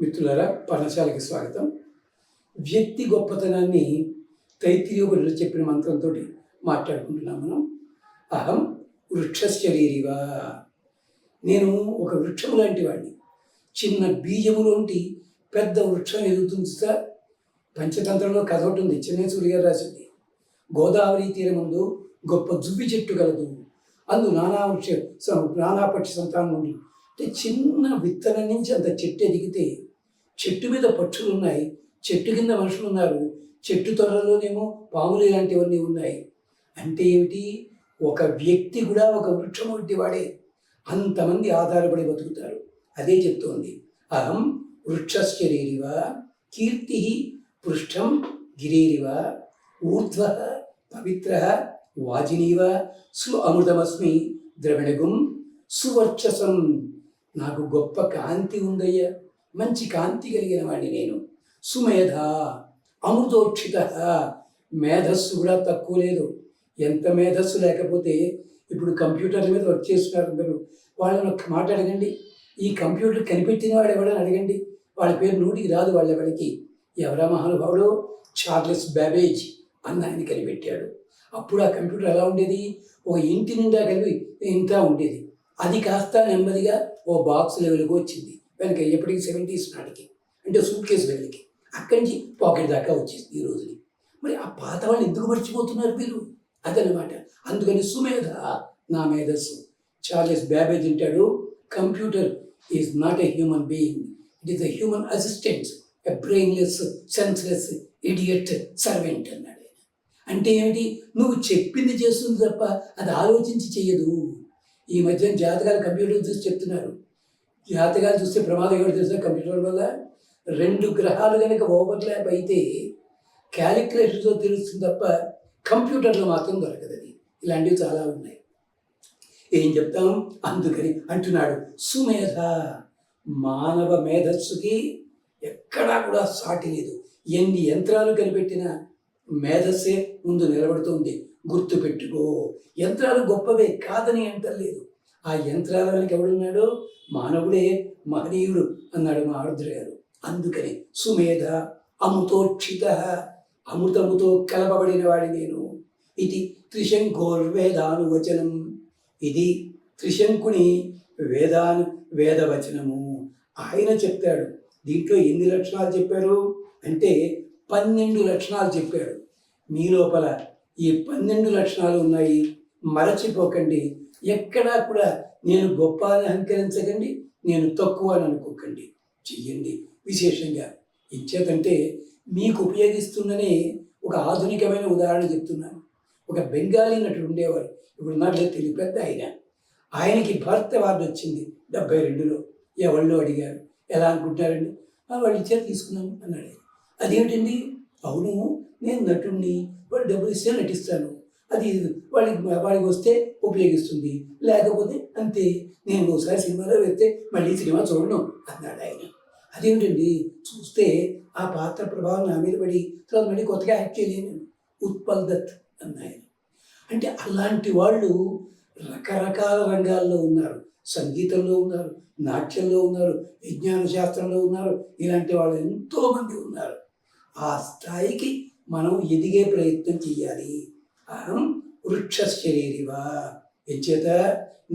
మిత్రులారా, పర్ణశాలకి స్వాగతం. వ్యక్తి గొప్పతనాన్ని తైత్తిరీయుడు చెప్పిన మంత్రంతో మాట్లాడుకుంటున్నాం మనం. అహం వృక్షశరీరివా, నేను ఒక వృక్షము లాంటి వాడిని. చిన్న బీజములోంటి పెద్ద వృక్షం ఎదుగుతుంది సార్. పంచతంత్రంలో కథ ఒకటి ఉంది, చిన్నేశ్వరి గారు రాసింది. గోదావరి తీరం ముందు గొప్ప జువ్వి చెట్టు కలదు, అందు నానా పక్షి సంతానం ఉంది. అంటే చిన్న విత్తనం నుంచి అంత చెట్టు ఎదిగితే చెట్టు మీద పక్షులు ఉన్నాయి, చెట్టు కింద మనుషులు ఉన్నారు, చెట్టు తొర్రలోనేమో పాములు ఇలాంటివన్నీ ఉన్నాయి. అంటే ఏమిటి? ఒక వ్యక్తి కూడా ఒక వృక్షం వంటి వాడే. అంతమంది ఆధారపడి బతుకుతారు. అదే చెప్తోంది. అహం వృక్షశరీరివ కీర్తి పృష్టం గిరీరివ ఊర్ధ్వ పవిత్ర వాజినీవ సు అమృతమస్మి ద్రవిణగుం సువర్చసం. నాకు గొప్ప కాంతి ఉందయ్యా, మంచి కాంతి కలిగిన వాడిని నేను. సుమేధ అమృతోక్షిత, మేధస్సు కూడా తక్కువ లేదు. ఎంత మేధస్సు లేకపోతే ఇప్పుడు కంప్యూటర్ల మీద వర్క్ చేస్తున్నారు అందరూ. వాళ్ళని ఒక్క మాట అడగండి, ఈ కంప్యూటర్ కనిపెట్టిన వాడు ఎవడని అడగండి, వాళ్ళ పేరు నోటికి రాదు. వాళ్ళకి ఎవరా మహానుభావుడు? చార్లెస్ బ్యాబేజ్ అన్న ఆయన కనిపెట్టాడు. అప్పుడు ఆ కంప్యూటర్ ఎలా ఉండేది? ఒక ఇంటి నిండా కలిపి ఇంత ఉండేది. అది కాస్త నెమ్మదిగా ఓ బాక్స్ లెవెల్కి వచ్చింది. వెనక ఎప్పటికీ 70s నాటికి, అంటే సూట్ కేసు లెవెల్కి, అక్కడి నుంచి పాకెట్ దాకా వచ్చేది ఈ రోజుని. మరి ఆ పాత వాళ్ళు ఎందుకు మర్చిపోతున్నారు మీరు? అదనమాట. అందుకని సుమేధ, నా మేధస్సు. చార్లెస్ బ్యాబేజ్ అంటాడు, computer is not a human being, it is a human assistant, a brainless senseless idiot servant అన్నాడు. అంటే ఏమిటి? నువ్వు చెప్పింది చేస్తుంది తప్ప అది ఆలోచించి చెయ్యదు. ఈ మధ్యన జాతకాలు కంప్యూటర్ చూసి చెప్తున్నారు. జాతకాలు చూస్తే ప్రమాదం ఎవరు తెలుసా? కంప్యూటర్ వల్ల 2 గ్రహాలు కనుక ఓవర్లాప్ అయితే క్యాలిక్యులేషన్తో తెలుస్తుంది తప్ప కంప్యూటర్లో మాత్రం దొరకదు. అది ఇలాంటివి చాలా ఉన్నాయి. ఏం చెప్తాం? అందుకని అంటున్నాడు సుమేధ, మానవ మేధస్సుకి ఎక్కడా కూడా సాటి లేదు. ఎన్ని యంత్రాలు కనిపెట్టినా మేధస్సే ముందు నిలబడుతుంది. గుర్తుపెట్టుకో, యంత్రాలు గొప్పవే కాదని అంటలేదు. ఆ యంత్రాల వెనక ఎవడున్నాడో మానవుడే మహనీయుడు అన్నాడు మా ఆరుద్ర గారు. అందుకని సుమేధ అమృతోక్షిత, అమృతముతో కలపబడిన వాడి నేను. ఇది త్రిశంకోర్వేదానువచనం, ఇది త్రిశంకుని వేదవచనము. ఆయన చెప్తాడు. దీంట్లో ఎన్ని లక్షణాలు చెప్పారు అంటే 12 లక్షణాలు చెప్పాడు. మీ లోపల ఈ 12 లక్షణాలు ఉన్నాయి. మరచిపోకండి. ఎక్కడా కూడా నేను గొప్ప అని అహంకరించకండి, నేను తక్కువ అని అనుకోకండి. చెయ్యండి. విశేషంగా ఇచ్చేతంటే మీకు ఉపయోగిస్తుందనే ఒక ఆధునికమైన ఉదాహరణ చెప్తున్నాను. ఒక బెంగాలీ నటుడు ఉండేవారు, ఇప్పుడు నాకు తెలియదు, పెద్ద ఆయనకి భర్త అవార్డు వచ్చింది 72లో. ఎవళ్ళు అడిగారు, ఎలా అనుకుంటున్నారండి? వాళ్ళు ఇచ్చారు, తీసుకున్నాను అన్నాడు. అదేమిటండి? అవును, నేను నటుడిని, వాళ్ళు డబ్బులు ఇస్తే నటిస్తాను, అది వాడికి వస్తే ఉపయోగిస్తుంది, లేకపోతే అంతే, నేను ఒకసారి సినిమాలో వెళ్తే మళ్ళీ సినిమా చూడను అన్నాడు ఆయన. అదేమిటండి? చూస్తే ఆ పాత్ర ప్రభావం నా మీద పడి తర్వాత మళ్ళీ కొత్తగా యాక్ట్ చేయలేను. ఉత్పల్ దత్ అన్నాయన. అంటే అలాంటి వాళ్ళు రకరకాల రంగాల్లో ఉన్నారు. సంగీతంలో ఉన్నారు, నాట్యంలో ఉన్నారు, విజ్ఞాన శాస్త్రంలో ఉన్నారు. ఇలాంటి వాళ్ళు ఎంతోమంది ఉన్నారు. ఆ స్థాయికి మనం ఎదిగే ప్రయత్నం చేయాలి. అహం వృక్షశరీరివా, ఎంచేత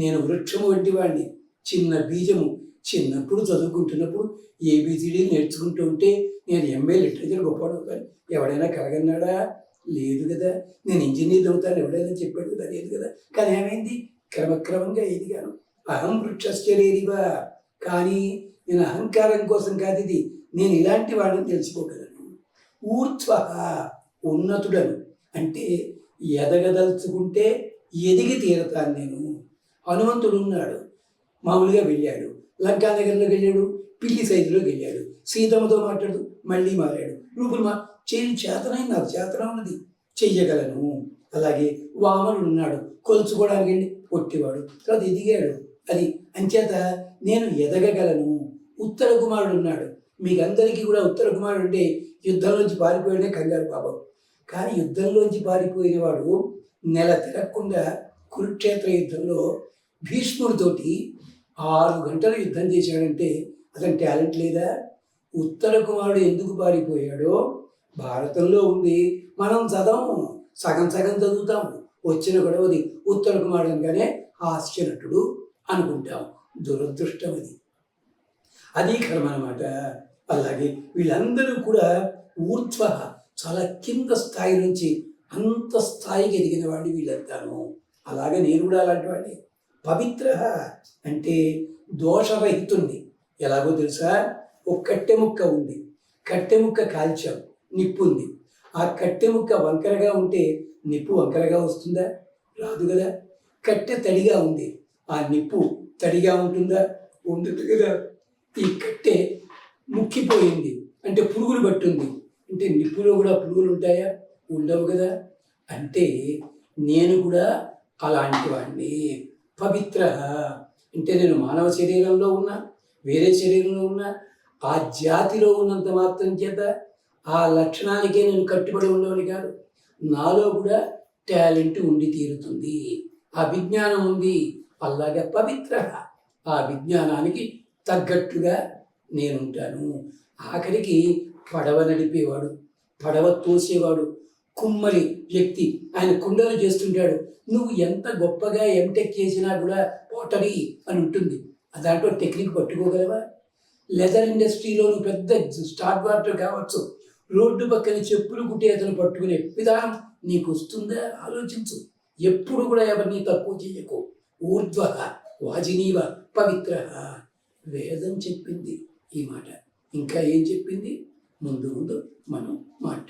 నేను వృక్షము వంటి వాడిని. చిన్న బీజము. చిన్నప్పుడు చదువుకుంటున్నప్పుడు ABCD నేర్చుకుంటూ ఉంటే నేను MA లిటరేచర్ గొప్పవాడు అవుతాను ఎవడైనా కలగన్నాడా? లేదు కదా. నేను ఇంజనీర్ అవుతాను ఎవడైనా చెప్పాడు కదా? లేదు కదా. కానీ ఏమైంది? క్రమక్రమంగా ఎదిగాను. అహం వృక్షశరీరివా. కానీ నేను అహంకారం కోసం కాదు ఇది, నేను ఇలాంటి వాడిని తెలుసుకోగలను. ఊర్ధ్వ, ఉన్నతుడను. అంటే ఎదగదలుచుకుంటే ఎదిగి తీరతాను నేను. హనుమంతుడు ఉన్నాడు, మామూలుగా వెళ్ళాడు, లంకా నగర్లోకి వెళ్ళాడు, పిల్లి సైజులోకి వెళ్ళాడు, సీతమ్మతో మాట్లాడు, మళ్ళీ మారాడు, రూపులు చేతనైంది, నాకు చేతన ఉన్నది, చెయ్యగలను. అలాగే వామనుడు ఉన్నాడు, కొలుచుకోవడానికి వెళ్ళి పొట్టివాడు, తర్వాత ఎదిగాడు. అది అంచేత నేను ఎదగగలను. ఉత్తర కుమారుడు ఉన్నాడు. మీకు అందరికీ కూడా ఉత్తర కుమారుడు అంటే యుద్ధంలోంచి పారిపోయాడే కంగారు పాపం. కానీ యుద్ధంలోంచి పారిపోయిన వాడు నెల తిరగకుండా కురుక్షేత్ర యుద్ధంలో భీష్ముడితోటి 6 గంటలు యుద్ధం చేశాడంటే అతని టాలెంట్ లేదా? ఉత్తర కుమారుడు ఎందుకు పారిపోయాడో భారతంలో ఉంది. మనం చదవము, సగం సగం చదువుతాము. వచ్చిన గొడవది ఉత్తర కుమారుడు అనగానే హాస్యనటుడు అనుకుంటాం. దురదృష్టం అది. అది కర్మ అన్నమాట. అలాగే వీళ్ళందరూ కూడా ఊర్ధ్వ, చాలా కింద స్థాయి నుంచి అంత స్థాయికి ఎదిగిన వాడిని వీళ్ళంతాను. అలాగే నేను కూడా అలాంటి వాడిని. పవిత్ర అంటే దోషరహితుణ్ణి. ఎలాగో తెలుసా? ఒక కట్టె ముక్క ఉంది, కట్టె ముక్క కాల్చాం, నిప్పు ఉంది. ఆ కట్టె ముక్క వంకరగా ఉంటే నిప్పు వంకరగా వస్తుందా? రాదు కదా. కట్టె తడిగా ఉంది, ఆ నిప్పు తడిగా ఉంటుందా? ఉండదు కదా. ఈ కట్టె ముక్కిపోయింది అంటే పురుగులు పట్టుంది అంటే నిప్పులో కూడా పురుగులు ఉంటాయా? ఉండవు కదా. అంటే నేను కూడా అలాంటి వాడిని. పవిత్ర అంటే నేను మానవ శరీరంలో ఉన్నా, వేరే శరీరంలో ఉన్నా, ఆ జాతిలో ఉన్నంత మాత్రం చేత ఆ లక్షణానికే నేను కట్టుబడి ఉండవని కాదు. నాలో కూడా టాలెంట్ ఉండి తీరుతుంది, ఆ విజ్ఞానం ఉంది. అలాగే పవిత్ర, ఆ విజ్ఞానానికి తగ్గట్టుగా నేనుంటాను. ఆఖరికి పడవ నడిపేవాడు, పడవ తోసేవాడు, కుమ్మరి వ్యక్తి, ఆయన కుండలు చేస్తుంటాడు. నువ్వు ఎంత గొప్పగా ఎంటెక్ చేసినా కూడా పోటరీ అని ఉంటుంది. దాంట్లో టెక్నిక్ పట్టుకోగలవా? లెదర్ ఇండస్ట్రీలో నువ్వు పెద్ద స్టార్ వాటర్ కావచ్చు, రోడ్డు పక్కన చెప్పులు కుట్టి అతను పట్టుకునే విధానం నీకు వస్తుందా? ఆలోచించు. ఎప్పుడు కూడా ఎవరిని తక్కువ చేయకు. ఊర్ధ్వ వాజినీవ పవిత్ర. వేదం చెప్పింది ఈ మాట. ఇంకా ఏం చెప్పింది? ముందు ముందు మనం మాట్లాడుకుందాం.